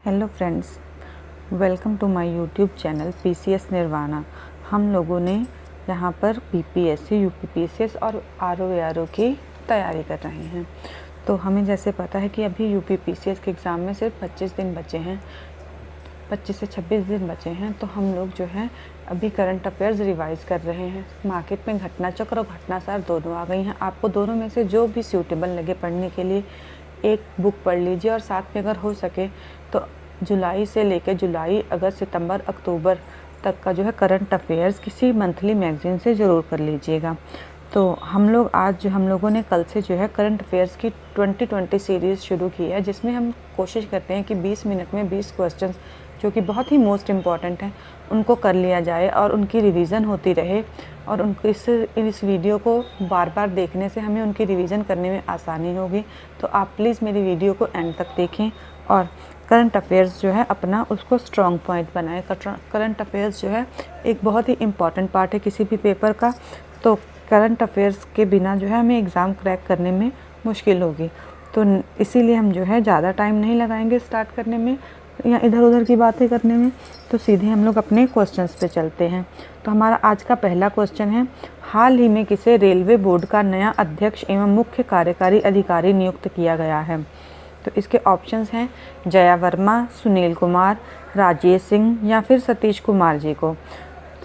Hello friends, welcome to my YouTube channel PCS Nirvana. हम लोगों ने यहाँ पर बीपीएससी, यूपीपीसीएस और आरओ की तैयारी कर रहे हैं। तो हमें जैसे पता है कि अभी यूपीपीसीएस के एग्ज़ाम में सिर्फ 25 दिन बचे हैं, 25 से 26 दिन बचे हैं। तो हम लोग जो है अभी करंट अफेयर्स रिवाइज़ कर रहे हैं। मार्केट में घटना चक्र और घटनासार दोनों आ गई हैं। आपको दोनों में से जो भी सूटेबल लगे पढ़ने के लिए एक बुक पढ़ लीजिए और साथ में अगर हो सके तो जुलाई से लेकर जुलाई, अगस्त, सितंबर, अक्टूबर तक का जो है करंट अफेयर्स किसी मंथली मैगज़ीन से ज़रूर कर लीजिएगा। तो हम लोगों ने कल से जो है करंट अफेयर्स की 2020 सीरीज़ शुरू की है, जिसमें हम कोशिश करते हैं कि 20 मिनट में 20 क्वेश्चंस जो कि बहुत ही मोस्ट इम्पॉर्टेंट हैं उनको कर लिया जाए और उनकी रिवीज़न होती रहे। और उनको इस वीडियो को बार बार देखने से हमें उनकी रिवीज़न करने में आसानी होगी। तो आप प्लीज़ मेरी वीडियो को एंड तक देखें और करंट अफेयर्स जो है अपना उसको स्ट्रॉन्ग पॉइंट बनाएं। करंट अफेयर्स जो है एक बहुत ही इम्पॉर्टेंट पार्ट है किसी भी पेपर का। तो करंट अफेयर्स के बिना जो है हमें एग्ज़ाम क्रैक करने में मुश्किल होगी। तो इसीलिए हम जो है ज़्यादा टाइम नहीं लगाएंगे स्टार्ट करने में या इधर उधर की बातें करने में। तो सीधे हम लोग अपने क्वेश्चंस पे चलते हैं। तो हमारा आज का पहला क्वेश्चन है, हाल ही में किसे रेलवे बोर्ड का नया अध्यक्ष एवं मुख्य कार्यकारी अधिकारी नियुक्त किया गया है? तो इसके ऑप्शंस हैं जया वर्मा, सुनील कुमार, राजेश सिंह या फिर सतीश कुमार जी को।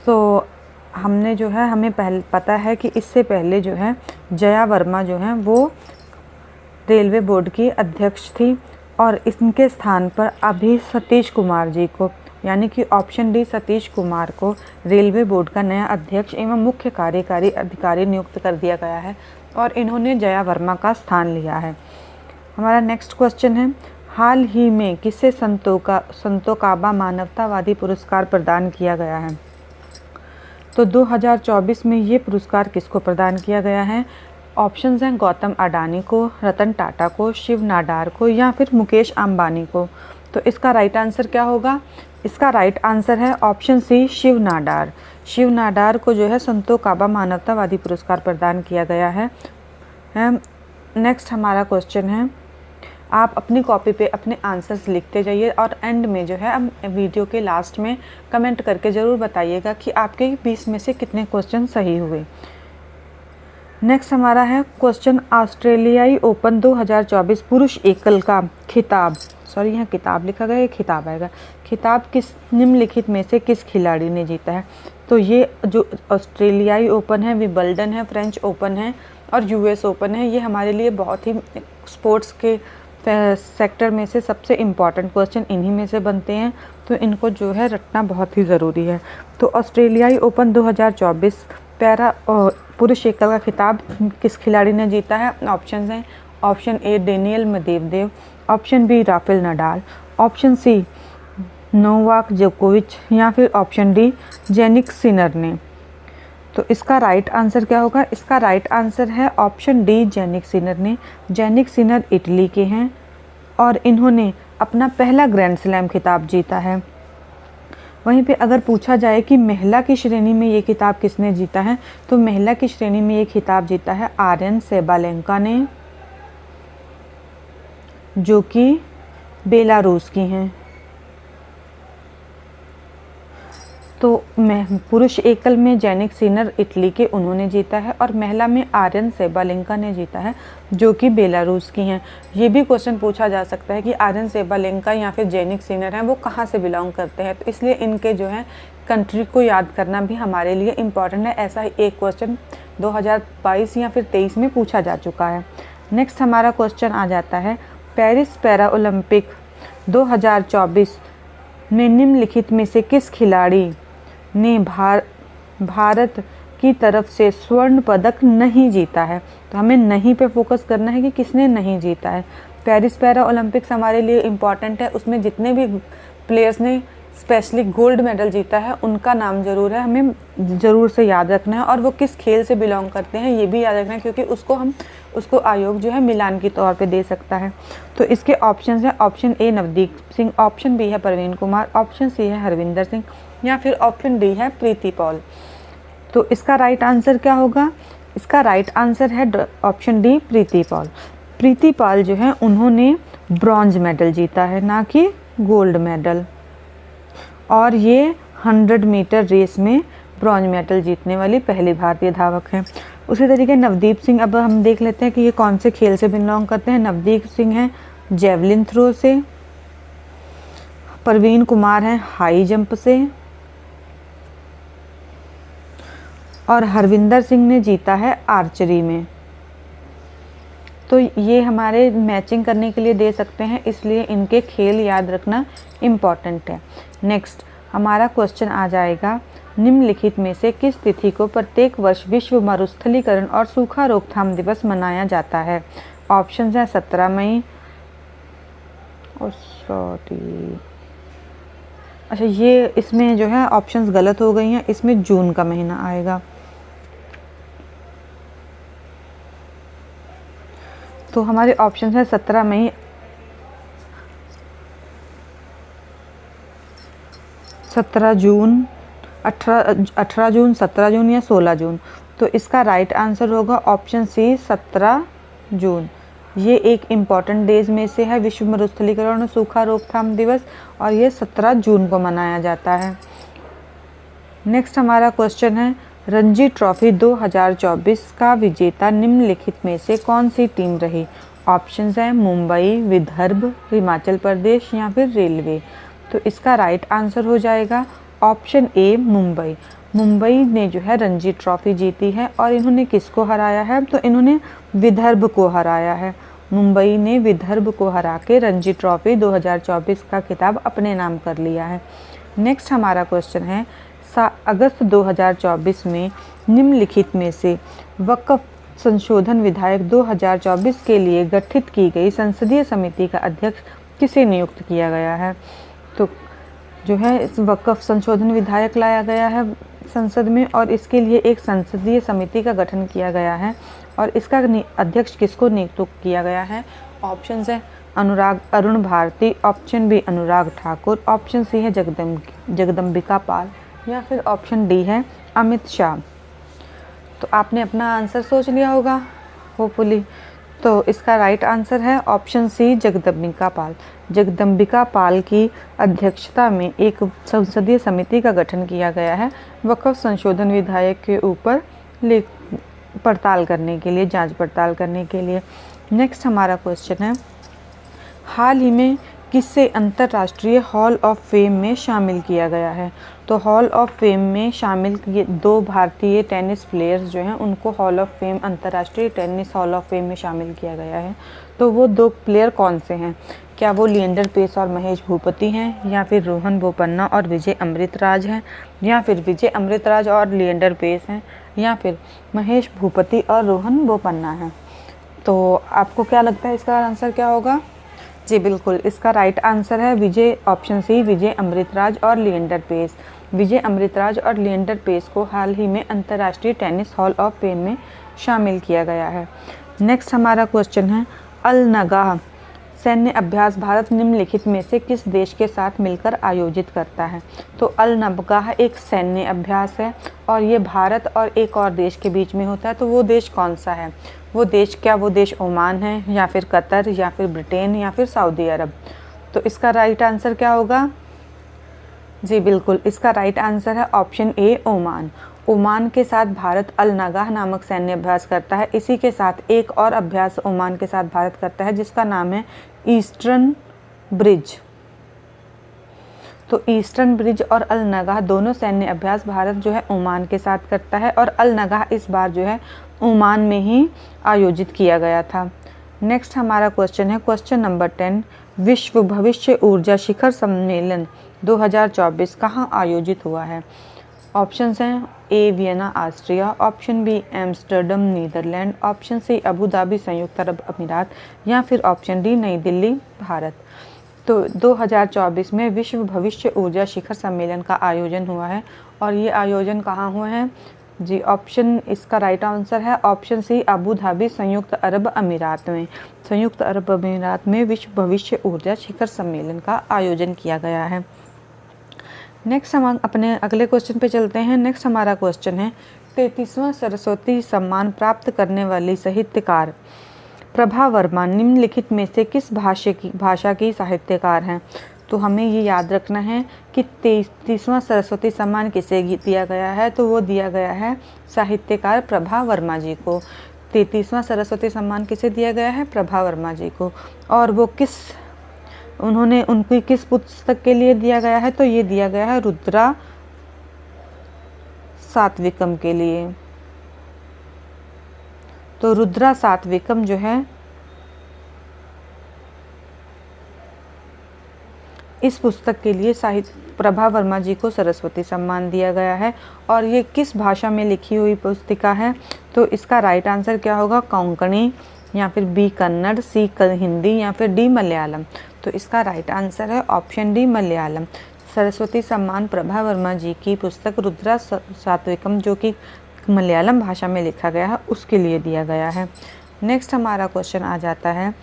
तो हमें पता है कि इससे पहले जो है जया वर्मा जो है वो रेलवे बोर्ड की अध्यक्ष थी और इनके स्थान पर अभी सतीश कुमार जी को, यानी कि ऑप्शन डी, सतीश कुमार को रेलवे बोर्ड का नया अध्यक्ष एवं मुख्य कार्यकारी अधिकारी नियुक्त कर दिया गया है और इन्होंने जया वर्मा का स्थान लिया है। हमारा नेक्स्ट क्वेश्चन है, हाल ही में किसे संतोकाबा मानवतावादी पुरस्कार प्रदान किया गया है? तो 2024 में ये पुरस्कार किसको प्रदान किया गया है? ऑप्शंस हैं गौतम अडानी को, रतन टाटा को, शिव नाडार को या फिर मुकेश अंबानी को। तो इसका राइट आंसर क्या होगा? इसका राइट आंसर है ऑप्शन सी, शिव नाडार। शिव नाडार को जो है संतोकाबा मानवतावादी पुरस्कार प्रदान किया गया है। नेक्स्ट हमारा क्वेश्चन है, आप अपनी कॉपी पे अपने आंसर्स लिखते जाइए और एंड में जो है अब वीडियो के लास्ट में कमेंट करके ज़रूर बताइएगा कि आपके 20 में से कितने क्वेश्चन सही हुए। नेक्स्ट हमारा है क्वेश्चन, ऑस्ट्रेलियाई ओपन 2024 पुरुष एकल का खिताब, सॉरी यहाँ किताब लिखा गया है, खिताब आएगा, खिताब किस निम्नलिखित में से किस खिलाड़ी ने जीता है? तो ये जो ऑस्ट्रेलियाई ओपन है, विंबलडन है, फ्रेंच ओपन है और यूएस ओपन है। ये हमारे लिए बहुत ही स्पोर्ट्स के सेक्टर में से सबसे इम्पॉर्टेंट क्वेश्चन इन्हीं में से बनते हैं, तो इनको जो है रटना बहुत ही ज़रूरी है। तो ऑस्ट्रेलियाई ओपन 2024 पैरा पुरुष एकल का खिताब किस खिलाड़ी ने जीता है? ऑप्शन हैं option A Daniil Medvedev, option B Rafael Nadal, option C Novak जोकोविच या फिर ऑप्शन डी जेनिक सिनर ने। तो इसका राइट आंसर क्या होगा? इसका राइट आंसर है ऑप्शन डी, जेनिक सिनर ने। जेनिक सिनर इटली के हैं और इन्होंने अपना पहला ग्रैंड स्लैम खिताब जीता है। वहीं पे अगर पूछा जाए कि महिला की श्रेणी में ये खिताब किसने जीता है, तो महिला की श्रेणी में ये खिताब जीता है आर्यन सेबालेंका ने, जो कि बेलारूस की हैं। तो पुरुष एकल में जेनिक सिनर इटली के, उन्होंने जीता है और महिला में आर्यन सेबालेंका ने जीता है, जो कि बेलारूस की हैं। ये भी क्वेश्चन पूछा जा सकता है कि आर्यन सेबालेंका या फिर जेनिक सिनर हैं वो कहाँ से बिलोंग करते हैं, तो इसलिए इनके जो है कंट्री को याद करना भी हमारे लिए इम्पॉर्टेंट है। ऐसा ही एक क्वेश्चन 2022 या फिर 23 में पूछा जा चुका है। नेक्स्ट हमारा क्वेश्चन आ जाता है, पेरिस पैरा ओलंपिक 2024 में निम्नलिखित में से किस खिलाड़ी ने भारत की तरफ से स्वर्ण पदक नहीं जीता है? तो हमें नहीं पे फोकस करना है कि किसने नहीं जीता है। पेरिस पैरा ओलंपिक्स हमारे लिए इम्पॉर्टेंट है, उसमें जितने भी प्लेयर्स ने स्पेशली गोल्ड मेडल जीता है उनका नाम ज़रूर है, हमें ज़रूर से याद रखना है और वो किस खेल से बिलोंग करते हैं ये भी याद रखना है, क्योंकि उसको आयोग जो है मिलान के तौर पे दे सकता है। तो इसके ऑप्शंस हैं option A Navdeep Singh, option B है प्रवीण कुमार, ऑप्शन सी है हरविंदर सिंह या फिर ऑप्शन डी है प्रीति पॉल। तो इसका राइट आंसर क्या होगा? इसका राइट आंसर है ऑप्शन डी, प्रीति पॉल। प्रीति पॉल जो है उन्होंने ब्रॉन्ज मेडल जीता है, ना कि गोल्ड मेडल, और ये 100 मीटर रेस में ब्रॉन्ज मेडल जीतने वाली पहली भारतीय धावक हैं। उसी तरीके नवदीप सिंह, अब हम देख लेते हैं कि ये कौन से खेल से बिलोंग करते हैं। नवदीप सिंह हैं जेवलिन थ्रो से, प्रवीण कुमार हैं हाई जंप से, और हरविंदर सिंह ने जीता है आर्चरी में। तो ये हमारे मैचिंग करने के लिए दे सकते हैं, इसलिए इनके खेल याद रखना इम्पॉर्टेंट है। नेक्स्ट हमारा क्वेश्चन आ जाएगा, निम्नलिखित में से किस तिथि को प्रत्येक वर्ष विश्व मरुस्थलीकरण और सूखा रोकथाम दिवस मनाया जाता है। ऑप्शंस हैं 17 मई, अच्छा ये इसमें जो है ऑप्शंस गलत हो गई हैं, इसमें जून का महीना आएगा। तो हमारे ऑप्शन है 17 मई, 17 जून, 18 जून, 17 जून या 16 जून। तो इसका राइट आंसर होगा ऑप्शन सी 17 जून। ये एक इम्पॉर्टेंट डेज में से है, विश्व मरुस्थलीकरण और सूखा रोकथाम दिवस, और ये 17 जून को मनाया जाता है। नेक्स्ट हमारा क्वेश्चन है, रणजी ट्रॉफी 2024 का विजेता निम्नलिखित में से कौन सी टीम रही। ऑप्शंस हैं मुंबई, विदर्भ, हिमाचल प्रदेश या फिर रेलवे। तो इसका राइट आंसर हो जाएगा ऑप्शन ए मुंबई। मुंबई ने जो है रणजी ट्रॉफी जीती है, और इन्होंने किसको हराया है, तो इन्होंने विदर्भ को हराया है। मुंबई ने विदर्भ को हरा के रणजी ट्रॉफी 2024 का खिताब अपने नाम कर लिया है। नेक्स्ट हमारा क्वेश्चन है, अगस्त 2024 में निम्नलिखित में से वक्फ संशोधन विधेयक 2024 के लिए गठित की गई संसदीय समिति का अध्यक्ष किसे नियुक्त किया गया है। तो जो है इस वक्फ संशोधन विधेयक लाया गया है संसद में, और इसके लिए एक संसदीय समिति का गठन किया गया है, और इसका अध्यक्ष किसको नियुक्त किया गया है। ऑप्शंस है Arun Bharti, option B Anurag Thakur, option C है जगदम्बिका पाल, या फिर ऑप्शन डी है अमित शाह। तो आपने अपना आंसर सोच लिया होगा होपफुली। तो इसका राइट आंसर है ऑप्शन सी जगदम्बिका पाल। जगदम्बिका पाल की अध्यक्षता में एक संसदीय समिति का गठन किया गया है वक्फ संशोधन विधेयक के ऊपर पड़ताल करने के लिए, जांच पड़ताल करने के लिए। नेक्स्ट हमारा क्वेश्चन है, हाल ही में किसे अंतर्राष्ट्रीय हॉल ऑफ फेम में शामिल किया गया है। तो हॉल ऑफ फेम में शामिल किए 2 भारतीय टेनिस प्लेयर्स जो हैं उनको हॉल ऑफ फेम, अंतर्राष्ट्रीय टेनिस हॉल ऑफ फेम में शामिल किया गया है। तो वो 2 प्लेयर कौन से हैं, क्या वो लिएंडर पेस और महेश भूपति हैं, या फिर रोहन बोपन्ना और विजय अमृतराज हैं, या फिर विजय अमृतराज और लिएंडर पेस हैं, या फिर महेश भूपति और रोहन बोपन्ना हैं। तो आपको क्या लगता है इसका आंसर क्या होगा। जी बिल्कुल, इसका राइट आंसर है ऑप्शन सी विजय अमृतराज और लिएंडर पेस। विजय अमृतराज और लिएंडर पेस को हाल ही में अंतर्राष्ट्रीय टेनिस हॉल ऑफ फेम में शामिल किया गया है। नेक्स्ट हमारा क्वेश्चन है, अल नगाह सैन्य अभ्यास भारत निम्नलिखित में से किस देश के साथ मिलकर आयोजित करता है। तो अल नगाह एक सैन्य अभ्यास है, और ये भारत और एक और देश के बीच में होता है। तो वो देश कौन सा है, वो देश, क्या वो देश ओमान है, या फिर कतर, या फिर ब्रिटेन, या फिर सऊदी अरब। तो इसका राइट आंसर क्या होगा। जी बिल्कुल, इसका राइट आंसर है ऑप्शन ए ओमान। ओमान के साथ भारत अल नगाह नामक सैन्य अभ्यास करता है। इसी के साथ एक और अभ्यास ओमान के साथ भारत करता है जिसका नाम है ईस्टर्न ब्रिज। तो ईस्टर्न ब्रिज और अल नगाह दोनों सैन्य अभ्यास भारत जो है ओमान के साथ करता है, और अल नगाह इस बार जो है ओमान में ही आयोजित किया गया था। नेक्स्ट हमारा क्वेश्चन है, क्वेश्चन नंबर 10, विश्व भविष्य ऊर्जा शिखर सम्मेलन 2024 कहाँ आयोजित हुआ है। ऑप्शंस हैं A Vienna Austria, option B Amsterdam Netherland, option C Abu Dhabi संयुक्त अरब अमीरात, या फिर ऑप्शन डी नई दिल्ली भारत। तो 2024 में विश्व भविष्य ऊर्जा शिखर सम्मेलन का आयोजन हुआ है, और ये आयोजन कहाँ हुआ है। जी ऑप्शन, इसका राइट आंसर है ऑप्शन सी अबू धाबी संयुक्त अरब अमीरात में। संयुक्त अरब अमीरात में विश्व भविष्य ऊर्जा शिखर सम्मेलन का आयोजन किया गया है। नेक्स्ट हम अपने अगले क्वेश्चन पे चलते हैं। नेक्स्ट हमारा क्वेश्चन है, 33वां सरस्वती सम्मान प्राप्त करने वाली साहित्यकार प्रभा वर्मा निम्नलिखित में से किस भाषा की साहित्यकार हैं। तो हमें ये याद रखना है कि 33वां सरस्वती सम्मान किसे दिया गया है, तो वो दिया गया है साहित्यकार प्रभा वर्मा जी को। 33वां सरस्वती सम्मान किसे दिया गया है? प्रभा वर्मा जी को। और वो उनकी किस पुस्तक के लिए दिया गया है? तो ये दिया गया है रुद्रा सात्विकम के लिए। तो रुद्रा सात्विकम जो है, इस पुस्तक के लिए प्रभा वर्मा जी को सरस्वती सम्मान दिया गया है। और ये किस भाषा में लिखी हुई पुस्तिका है? तो इसका राइट आंसर क्या होगा? कोंकणी, या फिर बी कन्नड़, सी हिंदी, या फिर डी मलयालम। तो इसका राइट आंसर है ऑप्शन डी मलयालम। सरस्वती सम्मान प्रभा वर्मा जी की पुस्तक रुद्रा सात्विकम, जो कि मलयालम भाषा में लिखा गया है, उसके लिए दिया गया है। नेक्स्ट हमारा क्वेश्चन आ जाता है,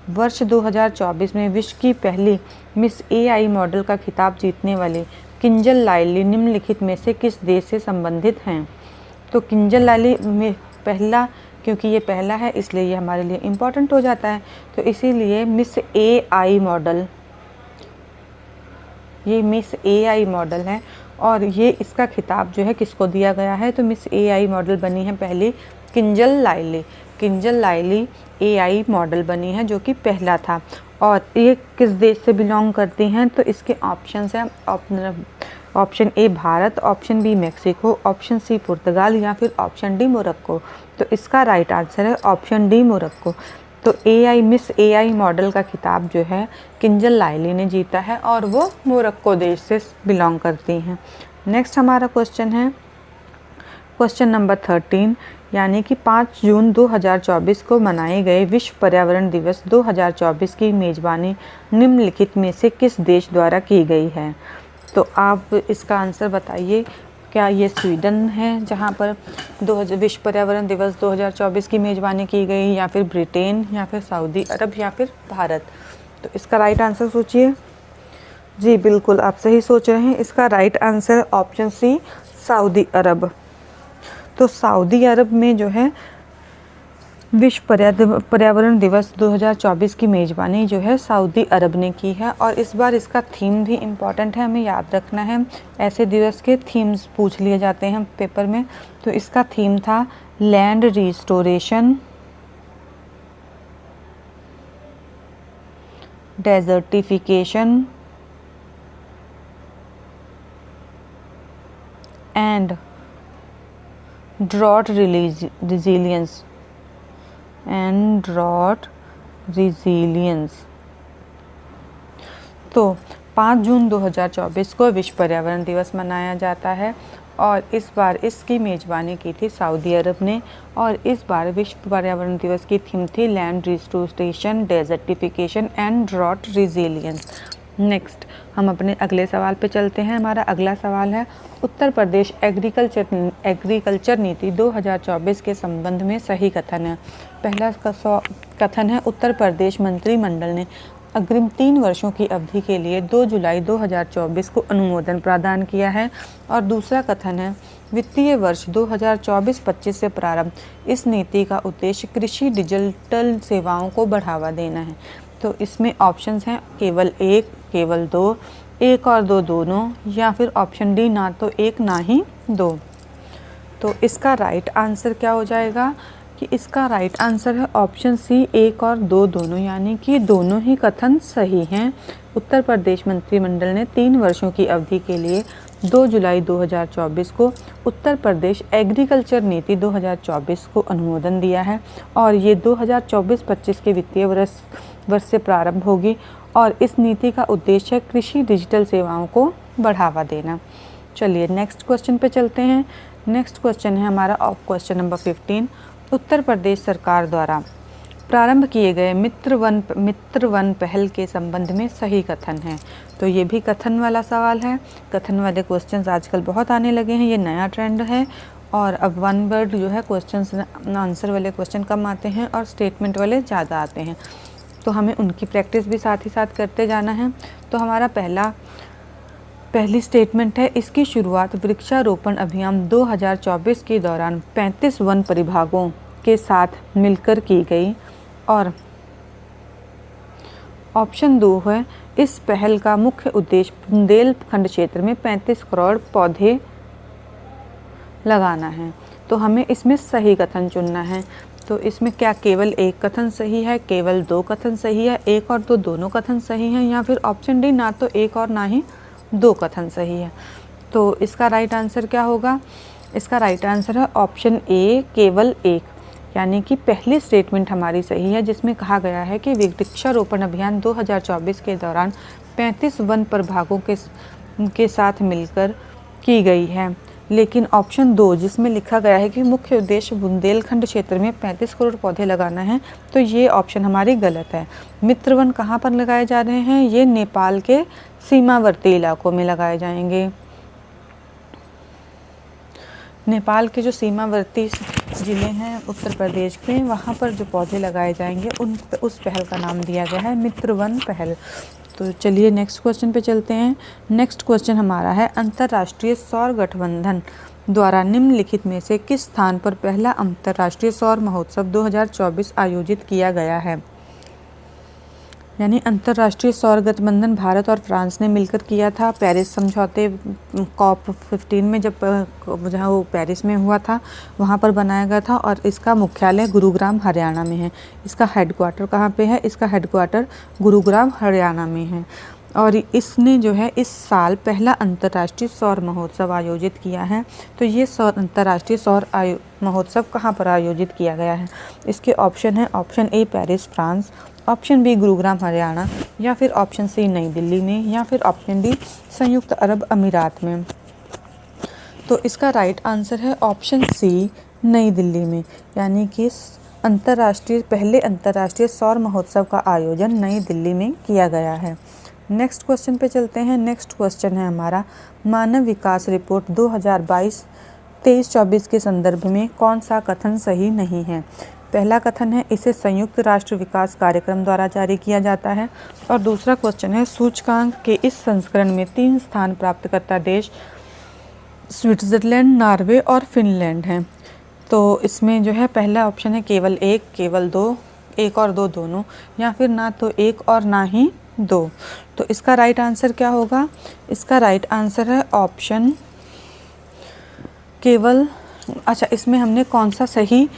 वर्ष 2024 में विश्व की पहली मिस AI मॉडल का खिताब जीतने वाली किंजल लाइली निम्नलिखित में से किस देश से संबंधित हैं? तो किंजल लाइली में पहला, क्योंकि ये पहला है इसलिए ये हमारे लिए इम्पोर्टेंट हो जाता है। तो इसीलिए मिस AI मॉडल, ये मिस AI मॉडल है और ये इसका खिताब जो है किसको दिया गया है? तो मिस AI मॉडल बनी है पहली किंजल लाइली। किंजल लाइली AI मॉडल बनी है, जो कि पहला था। और ये किस देश से बिलोंग करती हैं? तो इसके ऑप्शंस हैं option A Bharat, option B Mexico, option C पुर्तगाल, या फिर ऑप्शन डी मोरक्को। तो इसका राइट आंसर है ऑप्शन डी मोरक्को। तो मिस AI मॉडल का खिताब जो है किंजल लाइली ने जीता है और वो मोरक्को देश से बिलोंग करती हैं। नेक्स्ट हमारा क्वेश्चन है क्वेश्चन नंबर 13, यानी कि 5 जून 2024 को मनाए गए विश्व पर्यावरण दिवस 2024 की मेज़बानी निम्नलिखित में से किस देश द्वारा की गई है? तो आप इसका आंसर बताइए। क्या ये स्वीडन है जहाँ पर विश्व पर्यावरण दिवस 2024 की मेज़बानी की गई, या फिर ब्रिटेन, या फिर सऊदी अरब, या फिर भारत? तो इसका राइट आंसर सोचिए। जी बिल्कुल, आप सही सोच रहे हैं। इसका राइट आंसर ऑप्शन सी सऊदी अरब। तो सऊदी अरब में जो है विश्व पर्यावरण दिवस 2024 की मेज़बानी जो है सऊदी अरब ने की है। और इस बार इसका थीम भी इम्पॉर्टेंट है, हमें याद रखना है। ऐसे दिवस के थीम्स पूछ लिए जाते हैं पेपर में। तो इसका थीम था land restoration, desertification and drought resilience तो 5 जून 2024 को विश्व पर्यावरण दिवस मनाया जाता है और इस बार इसकी मेज़बानी की थी सऊदी अरब ने। और इस बार विश्व पर्यावरण दिवस की थीम थी land restoration, desertification and drought resilience. Next हम अपने अगले सवाल पे चलते हैं। हमारा अगला सवाल है, उत्तर प्रदेश एग्रीकल्चर नीति 2024 के संबंध में सही कथन है। पहला कथन है, उत्तर प्रदेश मंत्रिमंडल ने अग्रिम 3 वर्षों की अवधि के लिए 2 जुलाई 2024 को अनुमोदन प्रदान किया है। और दूसरा कथन है, वित्तीय वर्ष 2024-25 से प्रारंभ इस नीति का उद्देश्य कृषि डिजिटल सेवाओं को बढ़ावा देना है। तो इसमें ऑप्शंस हैं केवल 1, केवल 2, 1 और 2 दोनों, या फिर ऑप्शन डी ना तो 1 ना ही 2। तो इसका राइट आंसर क्या हो जाएगा कि इसका राइट आंसर है ऑप्शन सी 1 और 2 दोनों, यानी कि दोनों ही कथन सही हैं। उत्तर प्रदेश मंत्रिमंडल ने 3 वर्षों की अवधि के लिए 2 जुलाई 2024 को उत्तर प्रदेश एग्रीकल्चर नीति 2024 को अनुमोदन दिया है और ये 2024-25 के वित्तीय वर्ष से प्रारंभ होगी। और इस नीति का उद्देश्य है कृषि डिजिटल सेवाओं को बढ़ावा देना। चलिए नेक्स्ट क्वेश्चन पे चलते हैं। नेक्स्ट क्वेश्चन है हमारा क्वेश्चन नंबर 15, उत्तर प्रदेश सरकार द्वारा प्रारंभ किए गए मित्र वन पहल के संबंध में सही कथन है। तो ये भी कथन वाला सवाल है। कथन वाले क्वेश्चंस आजकल बहुत आने लगे हैं, ये नया ट्रेंड है। और अब वन वर्ड जो है क्वेश्चंस आंसर वाले क्वेश्चन कम आते हैं और स्टेटमेंट वाले ज़्यादा आते हैं, तो हमें उनकी प्रैक्टिस भी साथ ही साथ करते जाना है। तो हमारा पहली स्टेटमेंट है, इसकी शुरुआत वृक्षारोपण अभियान 2024 के दौरान 35 वन परिभागों के साथ मिलकर की गई। और ऑप्शन 2 है, इस पहल का मुख्य उद्देश्य बुंदेलखंड क्षेत्र में 35 करोड़ पौधे लगाना है। तो हमें इसमें सही कथन चुनना है। तो इसमें क्या केवल एक कथन सही है, केवल दो कथन सही है, एक और दो दोनों कथन सही हैं, या फिर ऑप्शन डी ना तो एक और ना ही दो कथन सही है। तो इसका राइट आंसर क्या होगा? इसका राइट आंसर है ऑप्शन ए, केवल एक, यानी कि पहली स्टेटमेंट हमारी सही है, जिसमें कहा गया है कि वृक्षारोपण अभियान 2024 के दौरान 35 वन प्रभागों के साथ मिलकर की गई है। लेकिन ऑप्शन दो, जिसमें लिखा गया है कि मुख्य उद्देश्य बुंदेलखंड क्षेत्र में 35 करोड़ पौधे लगाना है, तो ये ऑप्शन हमारी गलत है। मित्र वन कहाँ पर लगाए जा रहे हैं? ये नेपाल के सीमावर्ती इलाकों में लगाए जाएंगे। नेपाल के जो सीमावर्ती ज़िले हैं उत्तर प्रदेश के, वहाँ पर जो पौधे लगाए जाएंगे उस पहल का नाम दिया गया है मित्र वन पहल। तो चलिए नेक्स्ट क्वेश्चन पे चलते हैं। नेक्स्ट क्वेश्चन हमारा है, अंतर्राष्ट्रीय सौर गठबंधन द्वारा निम्नलिखित में से किस स्थान पर पहला अंतर्राष्ट्रीय सौर महोत्सव 2024 आयोजित किया गया है? यानी अंतर्राष्ट्रीय सौर गठबंधन भारत और फ्रांस ने मिलकर किया था पेरिस समझौते COP15 में, जहाँ वो पेरिस में हुआ था वहाँ पर बनाया गया था, और इसका मुख्यालय गुरुग्राम हरियाणा में है। इसका हेडक्वार्टर कहाँ पे है? इसका हेडक्वार्टर गुरुग्राम हरियाणा में है। और इसने जो है इस साल पहला अंतर्राष्ट्रीय सौर महोत्सव आयोजित किया है। तो ये अंतर्राष्ट्रीय सौर महोत्सव कहाँ पर आयोजित किया गया है? इसके ऑप्शन है, option A Paris France, option B Gurugram Haryana, या फिर ऑप्शन सी नई दिल्ली में, या फिर ऑप्शन डी संयुक्त अरब अमीरात में। तो इसका राइट आंसर है ऑप्शन सी नई दिल्ली में, यानी कि पहले अंतर्राष्ट्रीय सौर महोत्सव का आयोजन नई दिल्ली में किया गया है। नेक्स्ट क्वेश्चन पे चलते हैं। नेक्स्ट क्वेश्चन है हमारा, मानव विकास रिपोर्ट 2023-24 के संदर्भ में कौन सा कथन सही नहीं है? पहला कथन है, इसे संयुक्त राष्ट्र विकास कार्यक्रम द्वारा जारी किया जाता है। और दूसरा क्वेश्चन है, सूचकांक के इस संस्करण में 3 स्थान प्राप्तकर्ता देश स्विट्जरलैंड, नॉर्वे और फिनलैंड हैं। तो इसमें जो है पहला ऑप्शन है केवल एक, केवल दो, एक और दो दोनों, या फिर ना तो एक और ना ही दो। तो इसका राइट आंसर क्या होगा? इसका राइट आंसर है ऑप्शन केवल, अच्छा इसमें हमने कौन सा सही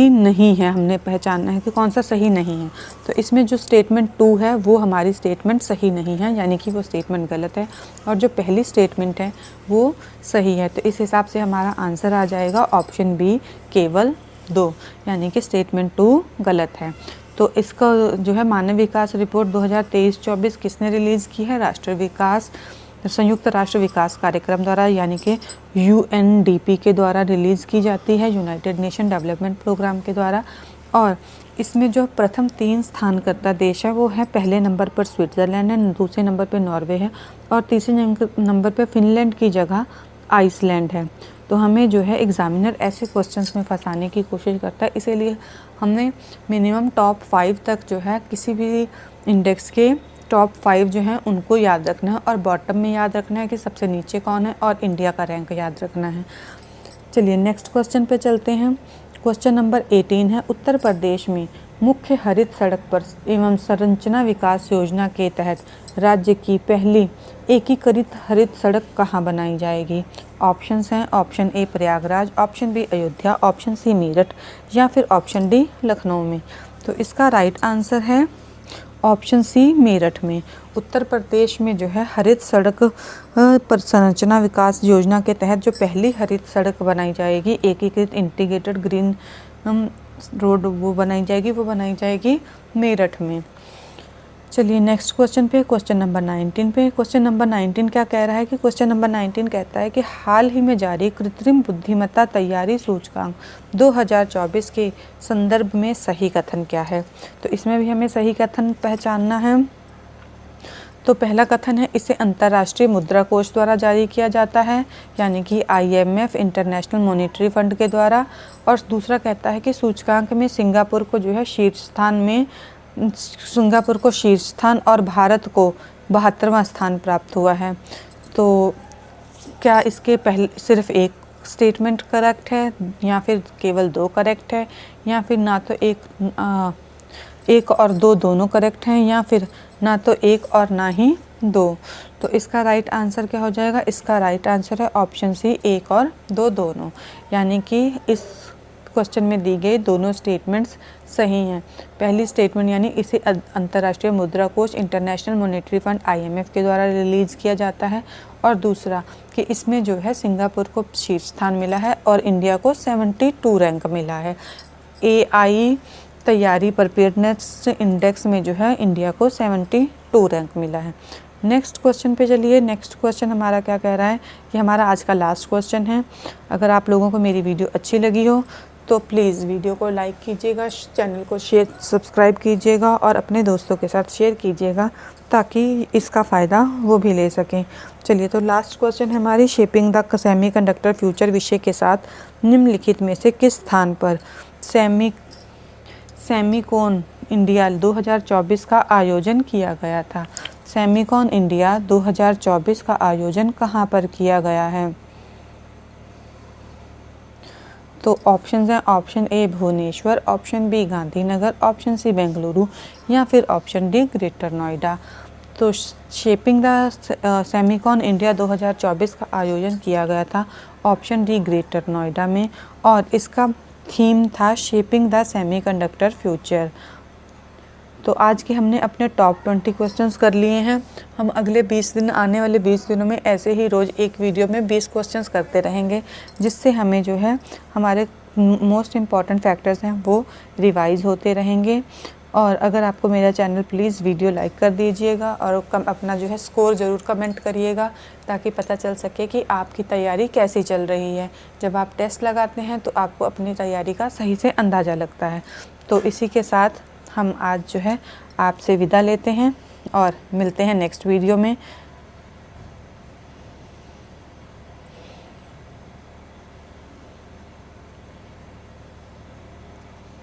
नहीं है, हमने पहचानना है कि कौन सा सही नहीं है। तो इसमें जो स्टेटमेंट 2 है वो हमारी स्टेटमेंट सही नहीं है, यानी कि वो स्टेटमेंट गलत है, और जो पहली स्टेटमेंट है वो सही है। तो इस हिसाब से हमारा आंसर आ जाएगा ऑप्शन बी केवल 2, यानी कि स्टेटमेंट 2 गलत है। तो इसका जो है मानव विकास रिपोर्ट 2023-24 किसने रिलीज़ की है? संयुक्त राष्ट्र विकास कार्यक्रम द्वारा, यानी कि UNDP के द्वारा रिलीज़ की जाती है, यूनाइटेड नेशन डेवलपमेंट प्रोग्राम के द्वारा। और इसमें जो प्रथम 3 स्थानकर्ता देश है वो है, पहले नंबर पर स्विट्ज़रलैंड है, दूसरे नंबर पर नॉर्वे है, और तीसरे नंबर पर फिनलैंड की जगह आइसलैंड है। तो हमें जो है एग्जामिनर ऐसे क्वेश्चंस में फंसाने की कोशिश करता है, इसीलिए हमने मिनिमम टॉप 5 तक जो है किसी भी इंडेक्स के टॉप 5 जो हैं उनको याद रखना है, और बॉटम में याद रखना है कि सबसे नीचे कौन है, और इंडिया का रैंक याद रखना है। चलिए नेक्स्ट क्वेश्चन पे चलते हैं। क्वेश्चन नंबर 18 है, उत्तर प्रदेश में मुख्य हरित सड़क पर एवं संरचना विकास योजना के तहत राज्य की पहली एकीकृत हरित सड़क कहाँ बनाई जाएगी? ऑप्शंस हैं, option A Prayagraj, option B Ayodhya, option C Meerut, या फिर ऑप्शन डी लखनऊ में। तो इसका राइट आंसर है ऑप्शन सी मेरठ में। उत्तर प्रदेश में जो है हरित सड़क पर संरचना विकास योजना के तहत जो पहली हरित सड़क बनाई जाएगी, एकीकृत इंटीग्रेटेड ग्रीन रोड वो बनाई जाएगी मेरठ में। चलिए नेक्स्ट क्वेश्चन पे, क्वेश्चन नंबर 19 पे। क्वेश्चन नंबर 19 क्या कह रहा है कि क्वेश्चन नंबर 19 कहता है कि हाल ही में जारी कृत्रिम बुद्धिमत्ता तैयारी सूचकांक 2024 के संदर्भ में सही कथन क्या है? तो इसमें भी हमें सही कथन पहचानना है। तो पहला कथन है, इसे अंतर्राष्ट्रीय मुद्रा कोष द्वारा जारी किया जाता है, यानी कि IMF इंटरनेशनल मॉनेटरी फंड के द्वारा। और दूसरा कहता है कि सूचकांक में सिंगापुर को शीर्ष स्थान और भारत को 72वां स्थान प्राप्त हुआ है। तो क्या इसके पहले सिर्फ एक स्टेटमेंट करेक्ट है, या फिर केवल 2 करेक्ट है, या फिर ना तो एक और दो दोनों करेक्ट हैं, या फिर ना तो 1 और ना ही 2। तो इसका राइट आंसर क्या हो जाएगा? इसका राइट आंसर है ऑप्शन सी 1 और 2 दोनों, यानी कि इस क्वेश्चन में दी गई दोनों स्टेटमेंट्स सही हैं। पहली स्टेटमेंट यानी इसे अंतर्राष्ट्रीय मुद्रा कोष इंटरनेशनल मॉनेटरी फंड IMF के द्वारा रिलीज़ किया जाता है, और दूसरा कि इसमें जो है सिंगापुर को शीर्ष स्थान मिला है और इंडिया को 72 रैंक मिला है। AI तैयारी प्रिपेयर्डनेस इंडेक्स में जो है इंडिया को 72 रैंक मिला है। नेक्स्ट क्वेश्चन पे चलिए। नेक्स्ट क्वेश्चन हमारा क्या कह रहा है कि हमारा आज का लास्ट क्वेश्चन है। अगर आप लोगों को मेरी वीडियो अच्छी लगी हो तो प्लीज़ वीडियो को लाइक कीजिएगा, चैनल को सब्सक्राइब कीजिएगा और अपने दोस्तों के साथ शेयर कीजिएगा ताकि इसका फ़ायदा वो भी ले सकें। चलिए, तो लास्ट क्वेश्चन है हमारी, शेपिंग द सेमीकंडक्टर फ्यूचर विषय के साथ निम्नलिखित में से किस स्थान पर सेमिकॉन इंडिया 2024 का आयोजन किया गया था? सेमिकॉन इंडिया 2024 का आयोजन कहाँ पर किया गया है? तो ऑप्शंस हैं, option A Bhubaneswar, option B Gandhinagar, option C Bengaluru या फिर ऑप्शन डी ग्रेटर नोएडा। तो शेपिंग द सेमिकॉन इंडिया 2024 का आयोजन किया गया था ऑप्शन डी ग्रेटर नोएडा में, और इसका थीम था शेपिंग द सेमीकंडक्टर फ्यूचर। तो आज के हमने अपने टॉप 20 क्वेश्चंस कर लिए हैं। हम अगले 20 दिन, आने वाले 20 दिनों में ऐसे ही रोज़ एक वीडियो में 20 क्वेश्चंस करते रहेंगे, जिससे हमें जो है हमारे मोस्ट इम्पॉर्टेंट फैक्टर्स हैं वो रिवाइज़ होते रहेंगे। और अगर आपको मेरा चैनल, प्लीज़ वीडियो लाइक कर दीजिएगा और अपना जो है स्कोर ज़रूर कमेंट करिएगा ताकि पता चल सके कि आपकी तैयारी कैसी चल रही है। जब आप टेस्ट लगाते हैं तो आपको अपनी तैयारी का सही से अंदाज़ा लगता है। तो इसी के साथ हम आज जो है आपसे विदा लेते हैं और मिलते हैं नेक्स्ट वीडियो में।